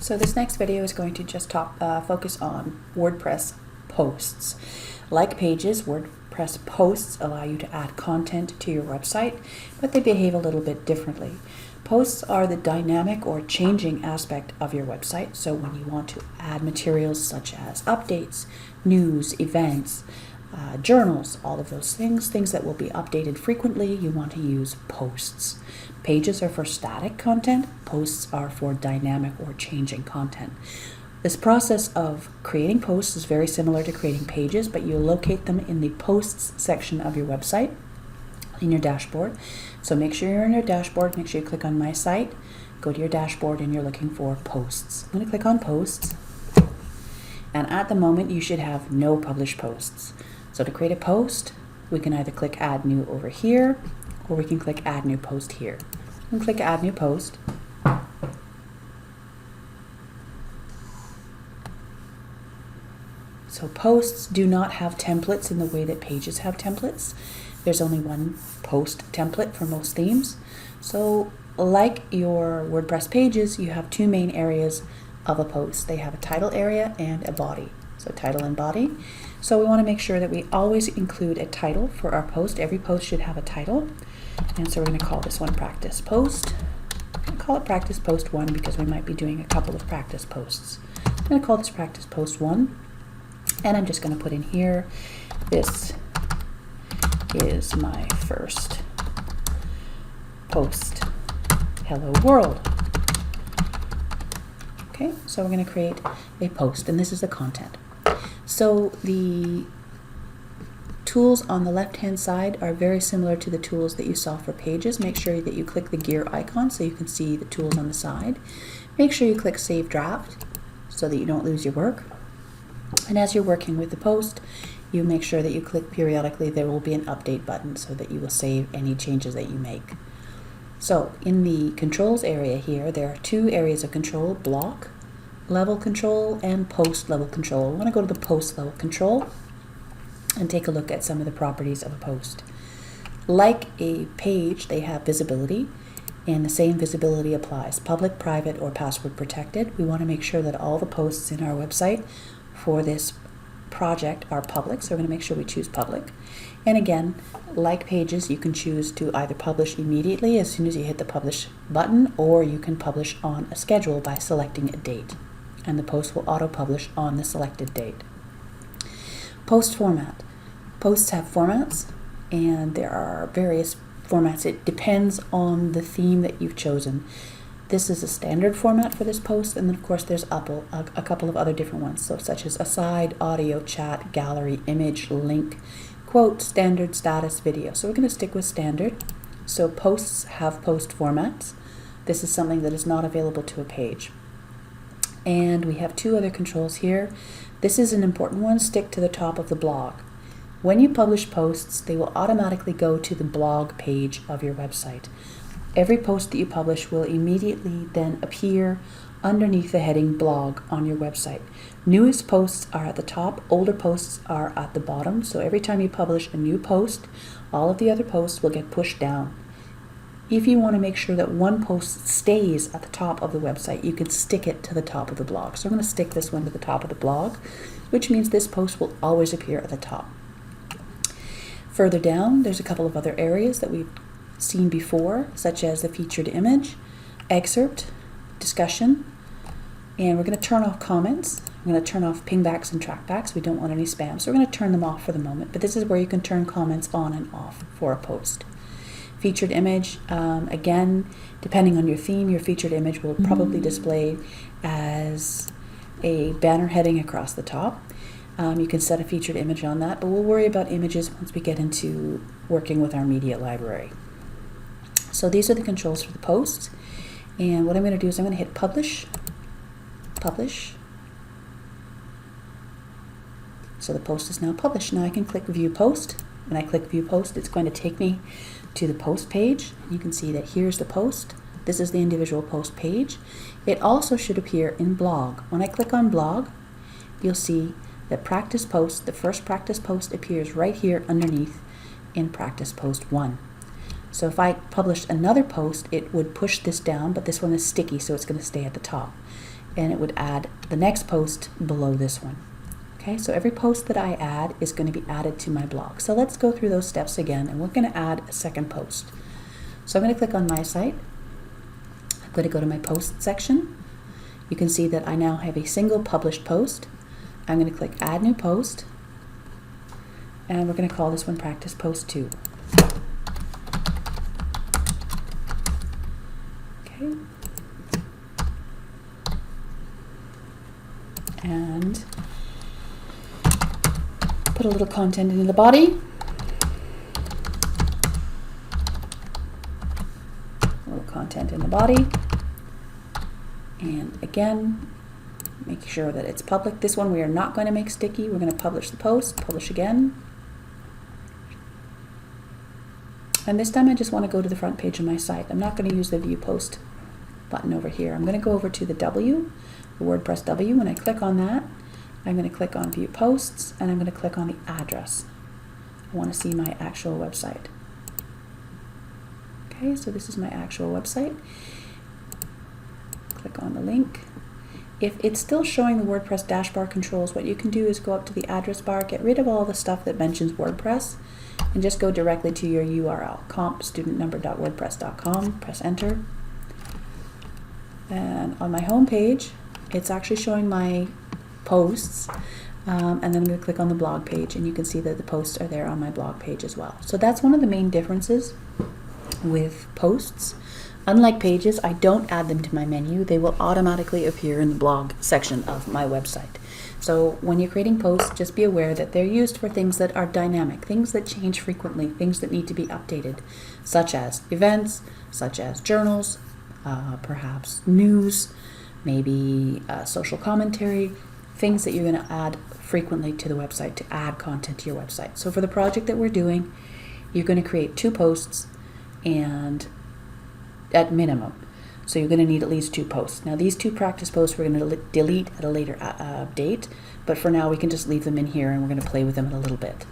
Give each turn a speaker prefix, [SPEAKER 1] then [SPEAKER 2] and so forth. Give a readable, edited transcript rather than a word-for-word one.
[SPEAKER 1] So this next video is going to just focus on WordPress posts. Like pages, WordPress posts allow you to add content to your website, but they behave a little bit differently. Posts are the dynamic or changing aspect of your website. So when you want to add materials such as updates, news, events, journals, all of those things that will be updated frequently, you want to use posts. Pages are for static content. Posts are for dynamic or changing content. This process of creating posts is very similar to creating pages, but you locate them in the posts section of your website in your dashboard. So make sure you're in your dashboard. Make sure you click on My Site, go to your dashboard, and you're looking for posts. I'm going to click on posts, and at the moment you should have no published posts. So to create a post, we can either click Add New over here, or we can click Add New Post here. And click Add New Post. So posts do not have templates in the way that pages have templates. There's only one post template for most themes. So like your WordPress pages, you have two main areas of a post. They have a title area and a body. So title and body. So we want to make sure that we always include a title for our post. Every post should have a title. And so we're going to call this one Practice Post. I'm going to call it Practice Post 1 because we might be doing a couple of practice posts. I'm going to call this Practice Post 1. And I'm just going to put in here, this is my first post. Hello world. Okay, so we're going to create a post, and this is the content. So the tools on the left-hand side are very similar to the tools that you saw for pages. Make sure that you click the gear icon so you can see the tools on the side. Make sure you click Save Draft so that you don't lose your work. And as you're working with the post, you make sure that you click periodically. There will be an update button so that you will save any changes that you make. So in the controls area here, there are two areas of control: block level control and post level control. I want to go to the post level control and take a look at some of the properties of a post. Like a page, they have visibility, and the same visibility applies: public, private, or password protected. We want to make sure that all the posts in our website for this project are public, so we're going to make sure we choose public. And again, like pages, you can choose to either publish immediately as soon as you hit the publish button, or you can publish on a schedule by selecting a date, and the post will auto-publish on the selected date. Post format. Posts have formats, and there are various formats. It depends on the theme that you've chosen. This is a standard format for this post, and then of course there's a couple of other different ones, so such as aside, audio, chat, gallery, image, link, quote, standard, status, video. So we're going to stick with standard. So posts have post formats. This is something that is not available to a page. And we have two other controls here. This is an important one: stick to the top of the blog. When you publish posts, they will automatically go to the blog page of your website. Every post that you publish will immediately then appear underneath the heading blog on your website. Newest posts are at the top, older posts are at the bottom. So every time you publish a new post, all of the other posts will get pushed down. If you want to make sure that one post stays at the top of the website, you can stick it to the top of the blog. So I'm going to stick this one to the top of the blog, which means this post will always appear at the top. Further down, there's a couple of other areas that we've seen before, such as the featured image, excerpt, discussion, and we're going to turn off comments. I'm going to turn off pingbacks and trackbacks. We don't want any spam, so we're going to turn them off for the moment, but this is where you can turn comments on and off for a post. Featured image, again, depending on your theme, your featured image will probably display as a banner heading across the top. You can set a featured image on that, but we'll worry about images once we get into working with our media library. So these are the controls for the posts, and what I'm going to do is I'm going to hit publish, publish. So the post is now published. Now I can click view post. When I click view post, it's going to take me to the post page. You can see that here's the post. This is the individual post page. It also should appear in blog. When I click on blog, you'll see that practice post, the first practice post, appears right here underneath in practice post 1. So if I published another post, it would push this down, but this one is sticky, so it's going to stay at the top. and it would add the next post below this one. Okay, so every post that I add is going to be added to my blog. So let's go through those steps again, and we're going to add a second post. So I'm going to click on my site. I'm going to go to my post section. You can see that I now have a single published post. I'm going to click add new post, and we're going to call this one practice post 2. Okay. And put a little content into the body. A little content in the body. And again, make sure that it's public. This one we are not going to make sticky. We're going to publish the post, publish again. And this time I just want to go to the front page of my site. I'm not going to use the view post button over here. I'm going to go over to the W, the WordPress W. When I click on that, I'm going to click on view posts, and I'm going to click on the address. I want to see my actual website. Okay, so this is my actual website. Click on the link. If it's still showing the WordPress dashbar controls, what you can do is go up to the address bar, get rid of all the stuff that mentions WordPress, and just go directly to your URL, compstudentnumber.wordpress.com, press enter. And on my home page, it's actually showing my posts, and then I'm going to click on the blog page, and you can see that the posts are there on my blog page as well. So that's one of the main differences with posts. Unlike pages, I don't add them to my menu. They will automatically appear in the blog section of my website. So when you're creating posts, just be aware that they're used for things that are dynamic, things that change frequently, things that need to be updated, such as events, such as journals, perhaps news, maybe social commentary, things that you're going to add frequently to the website to add content to your website. So for the project that we're doing, you're going to create 2 posts, and at minimum. So you're going to need at least 2 posts. Now these 2 practice posts we're going to delete at a later date, but for now we can just leave them in here, and we're going to play with them in a little bit.